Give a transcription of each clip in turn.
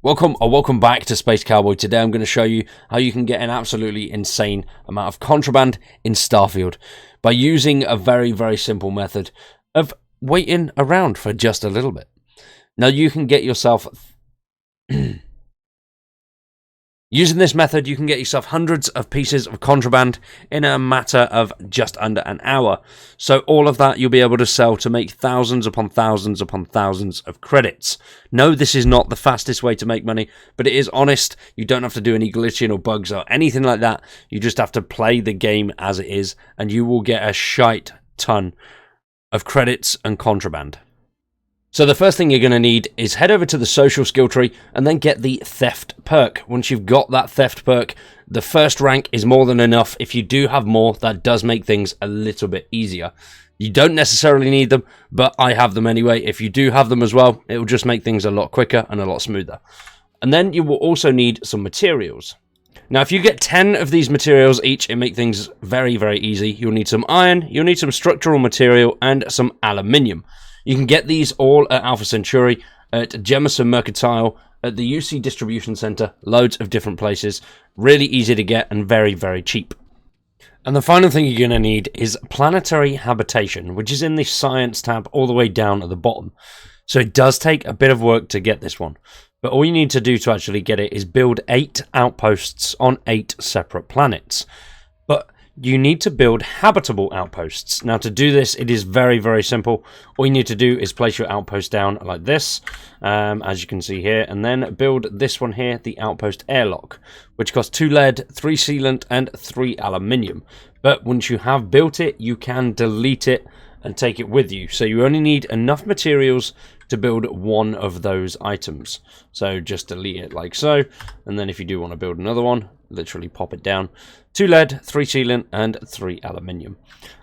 Welcome back to Space Cowboy. Today I'm going to show you how you can get an absolutely insane amount of contraband in Starfield by using a very simple method of waiting around for just a little bit. Now you can get yourself using this method, you can get yourself hundreds of pieces of contraband in a matter of just under an hour. So all of that you'll be able to sell to make thousands upon thousands upon thousands of credits. No, this is not the fastest way to make money, but it is honest. You don't have to do any glitching or bugs or anything like that. You just have to play the game as it is, and you will get a shite ton of credits and contraband. So the first thing you're going to need is head over to the social skill tree and then get the theft perk. Once you've got that theft perk, the first rank is more than enough. If you do have more, that does make things a little bit easier. You don't necessarily need them, but I have them anyway. If you do have them as well, it will just make things a lot quicker and a lot smoother. And then you will also need some materials. Now, if you get 10 of these materials each, it makes things very easy. You'll need some iron, you'll need some structural material, and some aluminium. You can get these all at Alpha Centauri, at Jemison Mercantile, at the UC Distribution Center, loads of different places. Really easy to get and very cheap. And the final thing you're going to need is planetary habitation, which is in the science tab all the way down at the bottom. So it does take a bit of work to get this one. But all you need to do to actually get it is build 8 outposts on 8 separate planets. But you need to build habitable outposts. Now to do this, it is very simple. All you need to do is place your outpost down like this, as you can see here, and then build this one here, the outpost airlock, which costs 2 lead, 3 sealant, and 3 aluminium. But once you have built it, you can delete it and take it with you. So you only need enough materials to build one of those items. So just delete it like so, and then if you do want to build another one, literally pop it down. 2 lead, 3 sealant, and 3 aluminium.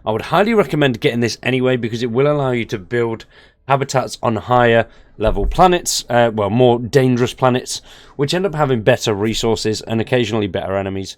I would highly recommend getting this anyway because it will allow you to build habitats on higher level planets, well, more dangerous planets, which end up having better resources and occasionally better enemies.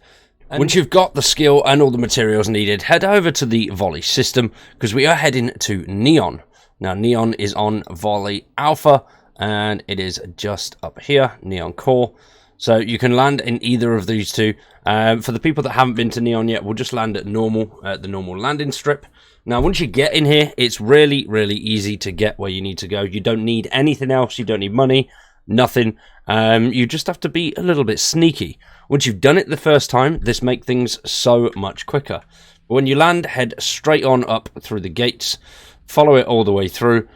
And once you've got the skill and all the materials needed, head over to the Volley system because we are heading to Neon. Now, Neon is on Volley Alpha, and it is just up here, Neon Core. So you can land in either of these two. For the people that haven't been to Neon yet, we'll just land at normal, the normal landing strip. Now, once you get in here, it's really easy to get where you need to go. You don't need anything else. You don't need money, nothing. You just have to be a little bit sneaky. Once you've done it the first time, this makes things so much quicker. But when you land, head straight on up through the gates. Follow it all the way through.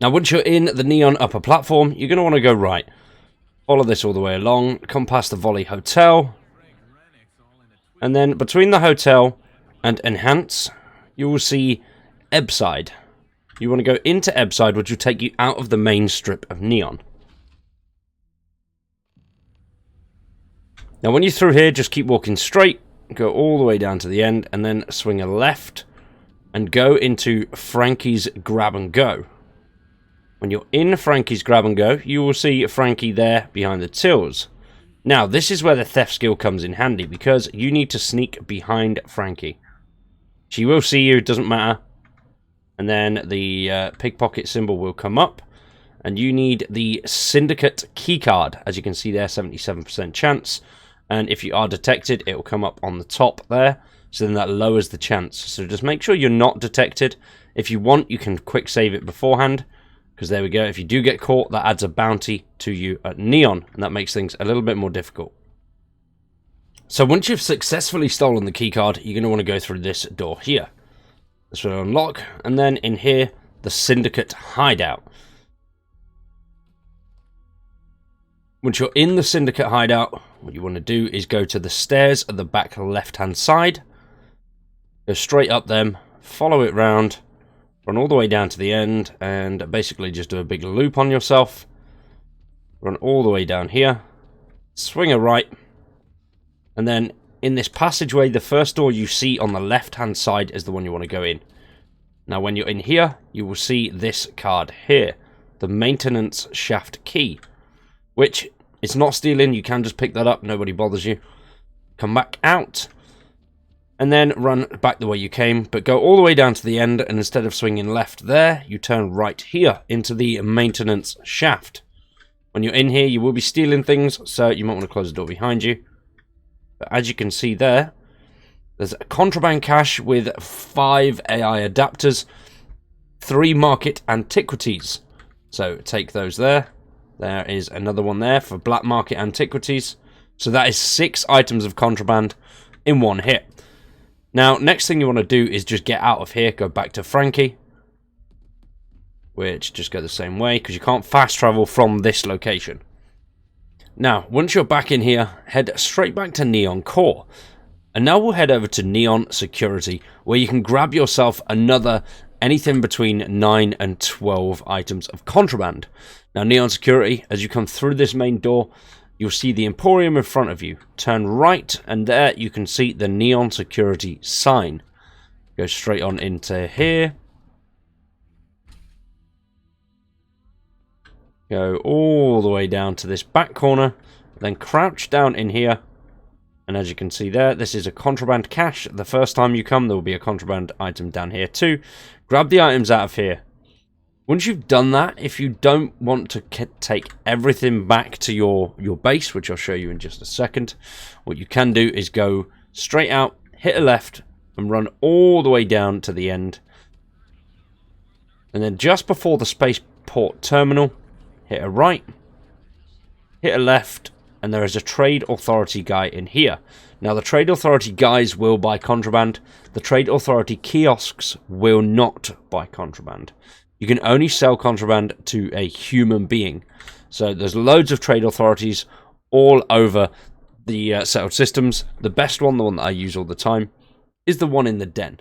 Now, once you're in the Neon upper platform, you're going to want to go right. Follow this all the way along, come past the Volley Hotel, and then between the hotel and Enhance, you will see Ebside. You want to go into Ebside, which will take you out of the main strip of Neon. Now, when you're through here, just keep walking straight, go all the way down to the end, and then swing a left, and go into Frankie's Grab and Go. When you're in Frankie's Grab and Go, you will see Frankie there behind the tills. Now, this is where the theft skill comes in handy, because you need to sneak behind Frankie. She will see you, it doesn't matter. And then the pickpocket symbol will come up, and you need the Syndicate keycard. As you can see there, 77% chance. And if you are detected, it will come up on the top there. So then that lowers the chance. So just make sure you're not detected. If you want, you can quick save it beforehand. Because there we go. If you do get caught, that adds a bounty to you at Neon. And that makes things a little bit more difficult. So once you've successfully stolen the keycard, you're going to want to go through this door here. This will unlock. And then in here, the Syndicate hideout. Once you're in the Syndicate hideout, what you want to do is go to the stairs at the back left-hand side. Go straight up them, follow it round, run all the way down to the end, and basically just do a big loop on yourself. Run all the way down here, swing a right, and then in this passageway, the first door you see on the left-hand side is the one you want to go in. Now, when you're in here, you will see this card here, the Maintenance Shaft Key. Which, it's not stealing, you can just pick that up, nobody bothers you. Come back out. and then run back the way you came, but go all the way down to the end, and instead of swinging left there, you turn right here into the maintenance shaft. When you're in here, you will be stealing things, so you might want to close the door behind you. But as you can see there, there's a contraband cache with 5 AI adapters, 3 market antiquities. So take those there. There is another one there for black market antiquities. So that is 6 items of contraband in one hit. Now, next thing you want to do is just get out of here, go back to Frankie. Which just go the same way, because you can't fast travel from this location. Now, once you're back in here, head straight back to Neon Core. And now we'll head over to Neon Security, where you can grab yourself another anything between 9 and 12 items of contraband. Now, Neon Security, as you come through this main door, you'll see the Emporium in front of you. Turn right, and there you can see the Neon Security sign. Go straight on into here. Go all the way down to this back corner, then crouch down in here. And as you can see there, this is a contraband cache. The first time you come, there will be a contraband item down here too. Grab the items out of here. Once you've done that, if you don't want to take everything back to your base, which I'll show you in just a second, what you can do is go straight out, hit a left, and run all the way down to the end. And then just before the spaceport terminal, hit a right, hit a left, and there is a Trade Authority guy in here. Now, the Trade Authority guys will buy contraband. The Trade Authority kiosks will not buy contraband. You can only sell contraband to a human being. So there's loads of Trade Authorities all over the settled systems. The best one, the one that I use all the time, is the one in the den.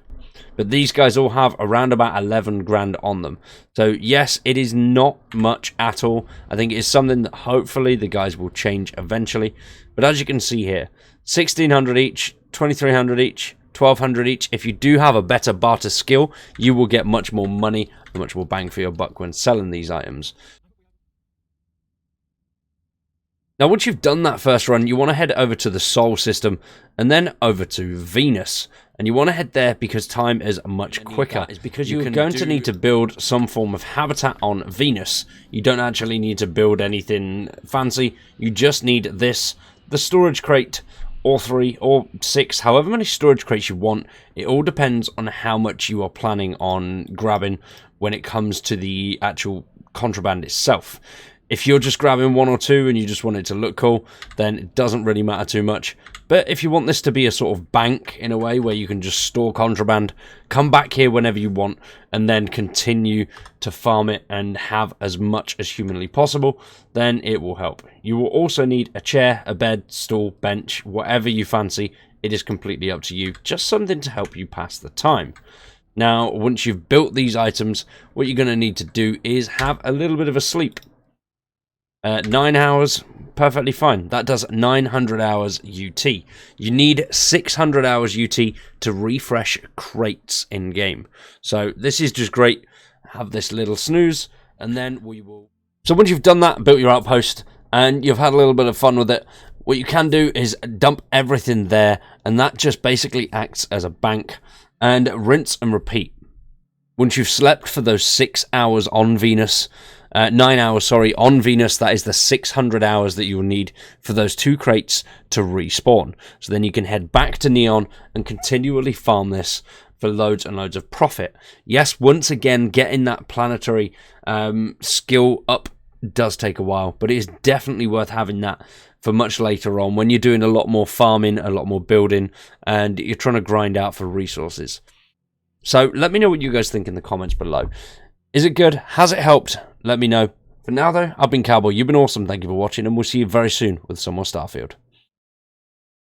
But these guys all have around about 11 grand on them. So yes, it is not much at all. I think it is something that hopefully the guys will change eventually. But as you can see here, 1600 each, 2300 each, 1200 each. If you do have a better barter skill, you will get much more money and much more bang for your buck when selling these items. Now, once you've done that first run, you want to head over to the Sol system and then over to Venus. And you want to head there because time is much quicker. It's because you're going to need to build some form of habitat on Venus. You don't actually need to build anything fancy. You just need this, the storage crate, or 3 or 6, however many storage crates you want. It all depends on how much you are planning on grabbing when it comes to the actual contraband itself. If you're just grabbing 1 or 2 and you just want it to look cool, then it doesn't really matter too much. But if you want this to be a sort of bank in a way where you can just store contraband, come back here whenever you want, and then continue to farm it and have as much as humanly possible, then it will help. You will also need a chair, a bed, stool, bench, whatever you fancy. It is completely up to you. Just something to help you pass the time. Now, once you've built these items, what you're going to need to do is have a little bit of a sleep. 9 hours, perfectly fine. That does 900 hours UT. You need 600 hours UT to refresh crates in game. So this is just great. Have this little snooze, and then we will. So once you've done that, built your outpost, and you've had a little bit of fun with it, what you can do is dump everything there, and that just basically acts as a bank, and rinse and repeat. Once you've slept for those 6 hours on Venus, 9 hours, sorry, on Venus, that is the 600 hours that you will need for those 2 crates to respawn. So then you can head back to Neon and continually farm this for loads and loads of profit. Yes, once again, getting that planetary skill up does take a while, but it is definitely worth having that for much later on when you're doing a lot more farming, a lot more building, and you're trying to grind out for resources. So let me know what you guys think in the comments below. Is it good? Has it helped? Let me know. For now, though, I've been Cowboy. You've been awesome. Thank you for watching, and we'll see you very soon with some more Starfield.